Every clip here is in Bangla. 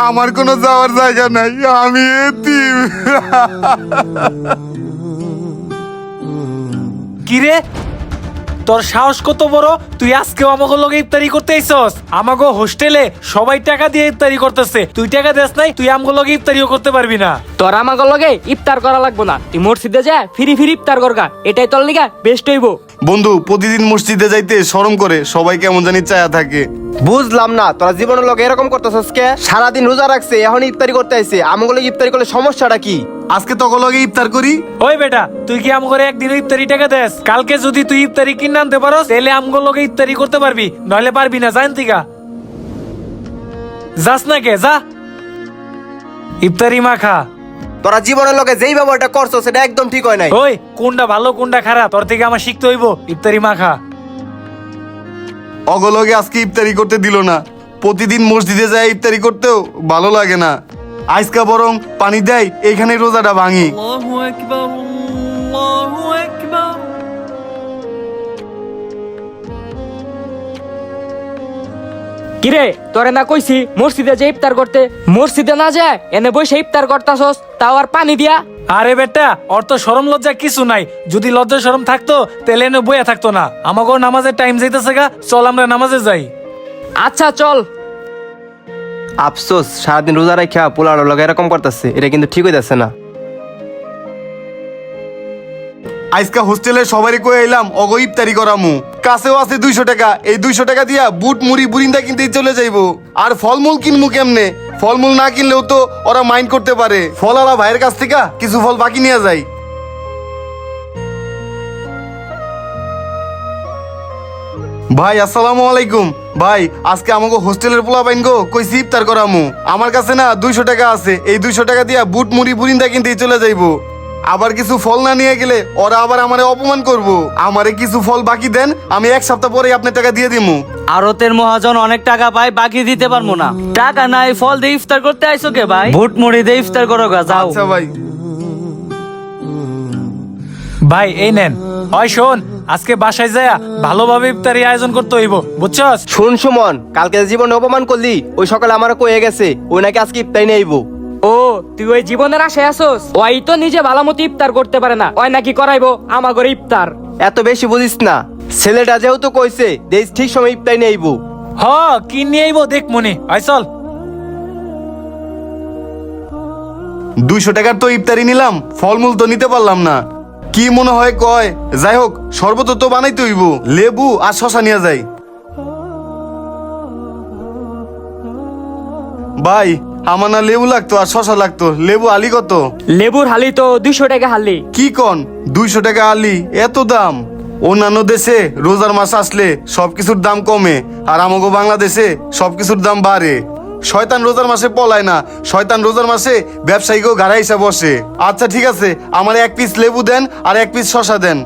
আমার কোনো যাওয়ার জায়গা নাই, আমি এতিম। কিরে তোর সাহস কত বড়, তুই আজকেও আমাকে লগে ইফতারি করতে আইছস? আমাকে হোস্টেলে সবাই টাকা দিয়ে ইফতারি করতেছে, তুই টাকা দেস নাই, তুই আমাকে লগে ইফতারিও করতে পারবি না। তোর আমাকে লগে ইফতার করা লাগবো না, তুই মসজিদে যা ফিরি ফিরি ইফতার করগা, এটাই তোর লিগা বেস্ট হইব। বন্ধু প্রতিদিন মসজিদে যাইতে শরম করে, সবাই কেমন জানি চায়া থাকে। বুঝলাম না তোরা জীবনের লোক এরকম করতেছস কে? সারাদিন রোজা রাখছে, এখন ইফতারি করতে আইছে, আমগুলো ইফতারি করলে সমস্যাটা কি? আজকে তখন লগে ইফতার করি। ওই বেটা, তুই কি আমগরে একদিন ইফতারি টাকা দেস? কালকে যদি তুই ইফতারি কিনে আনতে পারোস তাহলে আমগো লগে ইফতারি করতে পারবি, নইলে পারবি না। জানতিকা যাস না কে, যা ইফতারি মা খা। তোরা জীবনের লোকে যেই ব্যবহারটা করছো সেটা একদম ঠিক হয় নাই। ওই কোনটা ভালো কোনটা খারাপ তোর থেকে আমার শিখতে হইব। ইফতারি মা খা। অগলগে আজকে ইফতারি করতে দিল না। প্রতিদিন মসজিদে যায় ইফতারি করতেও ভালো লাগে না। আজকা বরং পানি দেয়, এইখানে রোজাটা ভাঙি। কিরে তোরে না কইছি মসজিদে যে ইফতার করতে, মসজিদে না যায় এনে বসে ইফতার করতাছস, তাও আর পানি দিয়া। আরে বেটা, ওর তো শরম লজ্জা কিছু নাই। যদি লজ্জা শরম থাকতো তাহলে এনে বইয়া থাকতো না। আমাকেও নামাজের টাইম যাইতেছে গা, চল আমরা নামাজে যাই। আচ্ছা চল। আফসোস সারাদিন রোজা রাখা পোলার লোক এরকম করতেছে, এটা কিন্তু ঠিক হইতাছে না। আজকা হোস্টেলে সবারই কয়ে এলাম অগ ইফতারি করামু। কাছেও আছে 200 টাকা, এই 200 টাকা দিয়া বুট মুড়ি বুরিন্দা কিনতেই চলে যাইবো। আর ফলমূল কিনবো কেমনে? ফলমূল না কিনলেও তো ওরা মাইন্ড করতে পারে। ফলওয়ালা ভাইয়ের কাছ থেকে কিছু ফল বাকি নিয়ে যাই। ভাই আসসালামু আলাইকুম। ভাই আজকে আমাকে হোস্টেলের পোলা বাইন গো কইছি ইফতার করামু। আমার কাছে না 200 টাকা আছে, এই 200 টাকা দিয়া বুট মুড়ি বুরিন্দা কিনতেই চলে যাইবো। আবার কিছু ফল না নিয়ে গেলে ওরা আবার আমারে অপমান করব। আমারে কিছু ফল বাকি দেন, আমি 1 সপ্তাহ পরে আপনার টাকা দিয়ে দিমু। আরতের মহাজন অনেক টাকা পায়, বাকি দিতে পারবো না। টাকা নাই, ফল দিয়ে ইফতার করতে আইসো কে ভাই? ভুট মুড়ি দিয়ে ইফতার করো গা, যাও। আচ্ছা ভাই। ভাই এই নেন। ওই শোন, আজকে বাসায় যায়া ভালোভাবে ইফতারি আয়োজন করতে হইব, বুঝছস? শুন সুমন, কালকে যে জীবনে অপমান করলি ওই সকালে আমার কয়ে গেছে ওই নাকি আজকে ইফতারি নিয়ে আইবো। ও তুই ওই জীবনের আশায় আসোস? ওই তো নিজে ভালো মতো ইফতার করতে পারে না, ওই নাকি করাইবো আমার ঘরে ইফতার। এত বেশি বুঝিস না, ছেলেটা যেহেতু কইছে দেশ ঠিক সময় ইফতারি নিয়ে আইবো। হ, কি নিয়ে আইব দেখ মনে হয়। চল। 200 টাকার তো ইফতারি নিলাম, ফলমূল তো নিতে পারলাম না। কি মনে হয় কয়? যাই হোক, শরবত তো বানাইতে হইব। লেবু আর শশা নিয়ে যাই। ভাই আমার না লেবু লাগতো আর শশা লাগতো। লেবু আলি কত? লেবুর হালি তো 200 টাকা হালি। কি কন, 200 টাকা আলি? এত দাম? অন্যান্য দেশে রোজার মাস আসলে সবকিছুর দাম কমে, আর আমাগো বাংলাদেশে সবকিছুর দাম বাড়ে। শয়তান রোজার মাসে পলায় না, শয়তান রোজার মাসে ব্যবসায়ীকেও গাড়া হিসাব বসে। আচ্ছা ঠিক আছে, আমার 1 পিস লেবু দেন আর 1 পিস শশা দেন।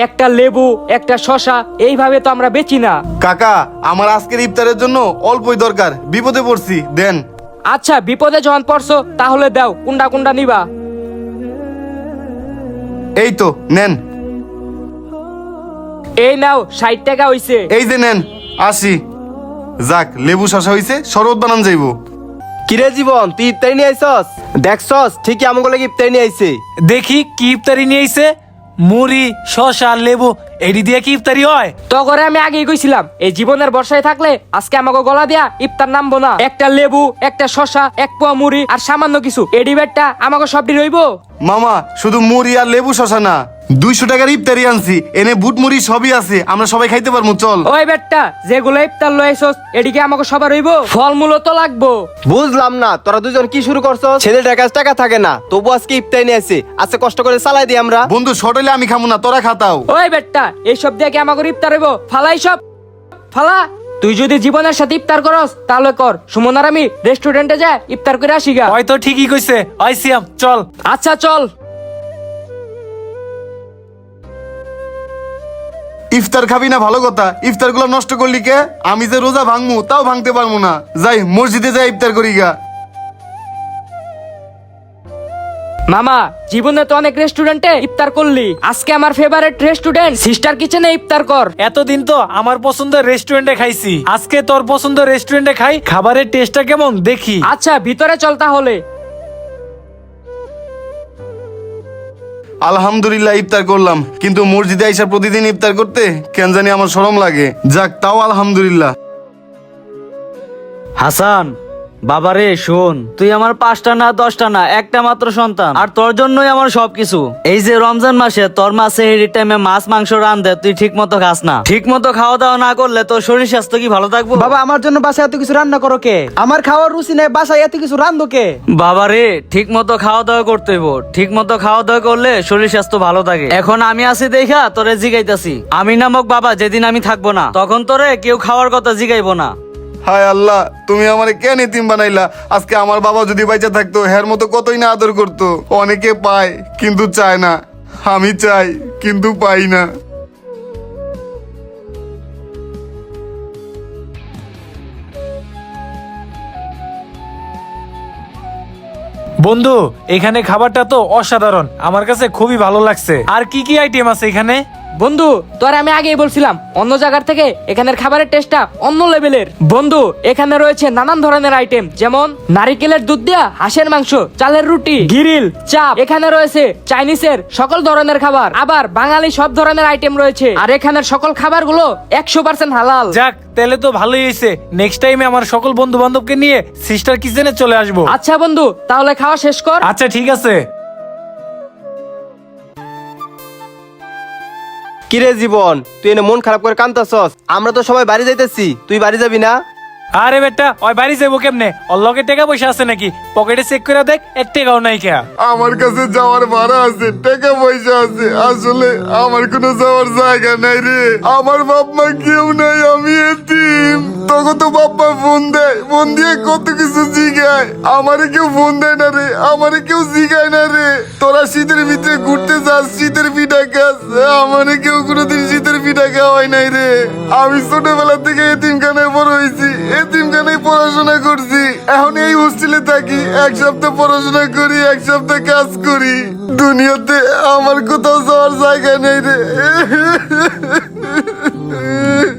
একটা লেবু একটা শশা এইভাবে তো আমরা বেচি না। কাকা আমার আজকের ইফতারের জন্য অল্পই দরকার, বিপদে পড়ছি, দেন। আচ্ছা বিপদে যখন পড়ছো তাহলে দাও, কোনটা কোনটা নিবা? এই তো নেন। এই নাও 60 টাকা হইছে। এই যে নেন 80। যাক, লেবু শশা হইছে, শরবত বানান যাইবো। কিরে জীবন, তুই ইফতারি নিয়ে আইছস? দেখছস ঠিকই আমাকে লাগে ইফতারি নিয়ে আইছে। দেখি কি ইফতারি নিয়ে আইছে। মুড়ি শশা লেবু এডি দিয়ে কি ইফতারি হয়? তো করে আমি আগেই কইছিলাম এই জীবনের বর্ষায় থাকলে আজকে আমাকে গলা দিয়া ইফতার নামবো না। একটা লেবু একটা শশা 1 পোয়া মুড়ি আর সামান্য কিছু এডি বেটটা আমাকে সবটি রইব। মামা শুধু মুড়ি আর লেবু শশা না, 200 টাকার ইফতারি আনছি, এনে বুট মুড়ি সবই আছে, আমরা সবাই খাইতে পারবো, চল। ওই বেটটা যেগুলো ইফতার লইছস এদিকে আমাকে সবার রইব, ফলমূলও তো লাগবো। বুঝলাম না তোরা দুজন কি শুরু করছস? ছেলেটার কাছে টাকা থাকে না, তবু আজকে ইফতারি নিয়ে আইছে, আজকে কষ্ট করে চালাই দিই আমরা। বন্ধু শর্ট হইলে আমি খামু না, তোরা খাতাও। ওই বেটটা এইসব দিয়ে কি আমাকে ইফতার হইব? ফালাই সব ফালা। তুই যদি জীবনের সাথে ইফতার করস তাহলে কর, সুমন আর আমি রেস্টুরেন্টে যা ইফতার করে আসি গা। হয়তো ঠিকই কইছে। ওই সিয়াম চল। আচ্ছা চল। ইফতার খাবি না ভালো কথা, ইফতার গুলো নষ্ট করলি কে? আমি যে রোজা ভাঙমু তাও ভাঙতে পারবো না। যাই মসজিদে যাই ইফতার করি গা। মামা জীবনে তো অনেক রেস্টুরেন্টে ইফতার করলি, আজকে আমার ফেভারিট রেস্টুরেন্ট সিস্টার কিচেনে ইফতার কর। এতদিন তো আমার পছন্দের রেস্টুরেন্টে খাইছি, আজকে তোর পছন্দের রেস্টুরেন্টে খাই, খাবারের টেস্টটা কেমন দেখি। আচ্ছা ভিতরে চল তাহলে। আলহামদুলিল্লাহ ইফতার করলাম, কিন্তু মসজিদে আইসা প্রতিদিন ইফতার করতে কেন জানি আমার শরম লাগে। যাক, তাও আলহামদুলিল্লাহ। হাসান, বাবারে শোন, তুই আমার 5টা না 10টা না, একটা মাত্র সন্তান, আর তোর জন্যই আমার সবকিছু। এই যে রমজান মাসে তোর মা সেহরির টাইমে মাছ মাংস রান্ধে, তুই ঠিক মতো খাস না। ঠিক মতো খাওয়া দাওয়া না করলে তোর শরীর স্বাস্থ্য কি ভালো থাকবো? বাবা আমার জন্য বাসায় এত কিছু রান্না করো কে? আমার খাওয়ার রুচি নেই, বাসায় এত কিছু রান্ধো কে? বাবারে ঠিক মতো খাওয়া দাওয়া করতে হইব, ঠিক মতো খাওয়া দাওয়া করলে শরীর স্বাস্থ্য ভালো থাকে। এখন আমি আছি দেখা তোরে জিগাইতাছি, আমি নামক বাবা যেদিন আমি থাকবো না, তখন তোরে কেউ খাওয়ার কথা জিগাইবো না। হায় আল্লাহ, তুমি আমারে কেন এতিম বানাইলা? আজকে আমার বাবা যদি বাইচা থাকতো, হের মতো কতই না আদর করতো। অনেকে পায় কিন্তু চায় না, আমি চাই কিন্তু পাই না। বন্ধু, এখানে খাবারটা তো অসাধারণ, আমার কাছে খুবই ভালো লাগছে। আর কি কি আইটেম আছে এখানে? বন্ধু তোর আমি আগেই বলছিলাম, অন্য জায়গার থেকে এখানের খাবারের টেস্টটা অন্য লেভেলের। বন্ধু এখানে রয়েছে নানান ধরনের আইটেম, যেমন নারিকেলের দুধ দেয়া হাঁসের মাংস, চালের রুটি, গ্রিল, চাপ। এখানে রয়েছে চাইনিজের সকল ধরনের খাবার, আবার বাঙালি সব ধরনের আইটেম রয়েছে। আর এখানের সকল খাবারগুলো 100% হালাল। যাক, তাহলে তো ভালোই হয়েছে। নেক্সট টাইমে আমার সকল বন্ধু বান্ধবকে নিয়ে সিস্টার কিচেনে চলে আসবো। আচ্ছা বন্ধু, তাহলে খাওয়া শেষ কর। আচ্ছা ঠিক আছে। কিরে জীবন, তুই এনে মন খারাপ করে কান্তাছস? আমরা তো সবাই বাড়ি যাইতেছি, তুই বাড়ি যাবি না? আরে বেটা, ওই বাড়ি যাবো কেমনে? ওর লগে টাকা পয়সা আছে নাকি? পকেটে চেক করে দেখ, 1 টাকাও নাই কে। আমার কাছে যাওয়ার ভাড়া আছে, টাকা পয়সা আছে, আসলে আমার কোনো যাওয়ার জায়গা নাই রে। আমার বাপ মা কেউ নাই, আমি এতিম। তখন তো বাপ্পা ফোন দেয়, ফোন দিয়ে কত কিছু জিগায়। আমারে কেউ ফোন দেয় না রে, আমারে কেউ জিগায় না রে। তোরা শীতের ভিতরে ঘুরতে যাস, শীতের পিঠা খাস, আমারে কেউ কোনোদিন শীতের পিঠা খাওয়াই নাই রে। আমি ছোটবেলা থেকে এতিমখানায় বড় হয়েছি, এতিমখানায় পড়াশোনা করছি। এখন এই হোস্টেলে থাকি, 1 সপ্তাহ পড়াশোনা করি, 1 সপ্তাহ কাজ করি। দুনিয়াতে আমার কোথাও যাওয়ার জায়গা নেই রে।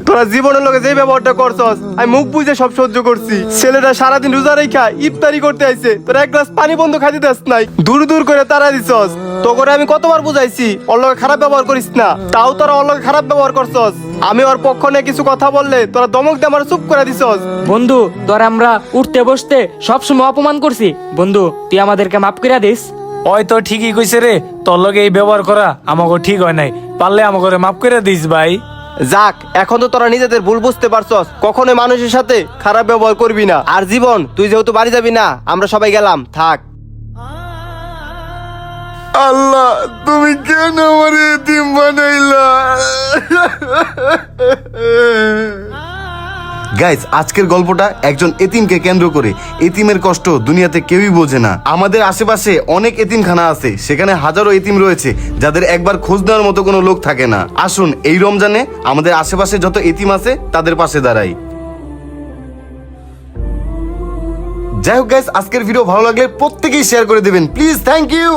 তোরা জীবনের লোকে যে ব্যবহারটা করছস, আমি মুখ বুঝে সব সহ্য করছি। ছেলেটা সারাদিন রোজা রেখা ইফতারি করতে আইছে, তোরা 1 গ্লাস পানি বন্ধ খাইতে দেস নাই, দূর দূর করে তারা দিছস। তো করে আমি কতবার বুঝাইছি ওর লগে খারাপ ব্যবহার করিস না, তাও তোরা ওর লগে খারাপ ব্যবহার করছস। আমি ওর পক্ষ নিয়ে কিছু কথা বললে তোরা দমক দিয়ে আমার চুপ করে দিছস। বন্ধু তোর আমরা উঠতে বসতে সবসময় অপমান করছি, বন্ধু তুই আমাদেরকে মাফ করে দিস। ওই তো ঠিকই কইছে রে, তোর লগে এই ব্যবহার করা আমাকে ঠিক হয় নাই, পারলে আমাকে মাফ করে দিস ভাই। যাক, এখন তো তোরা নিজেদের ভুল বুঝতে পারছস, কখনোই মানুষের সাথে খারাপ ব্যবহার করবি না। আর জীবন, তুই যেহেতু বাড়ি যাবি না, আমরা সবাই গেলাম, থাক। আল্লাহ, তুমি কেন আমার এতিম বানাইলা? গাইস, আজকের গল্পটা একজন এতিমকে কেন্দ্র করে। এতিমের কষ্ট দুনিয়াতে কেউই বোঝে না। আমাদের আশেপাশে অনেক এতিমখানা আছে, সেখানে হাজারো এতিম রয়েছে যাদের একবার খোঁজ নেওয়ার মতো কোনো লোক থাকে না। আসুন এই রমজানে আমাদের আশেপাশে যত এতিম আছে তাদের পাশে দাঁড়াই। যাই হোক গাইস, আজকের ভিডিও ভালো লাগলে প্রত্যেকেই শেয়ার করে দেবেন প্লিজ। Thank you.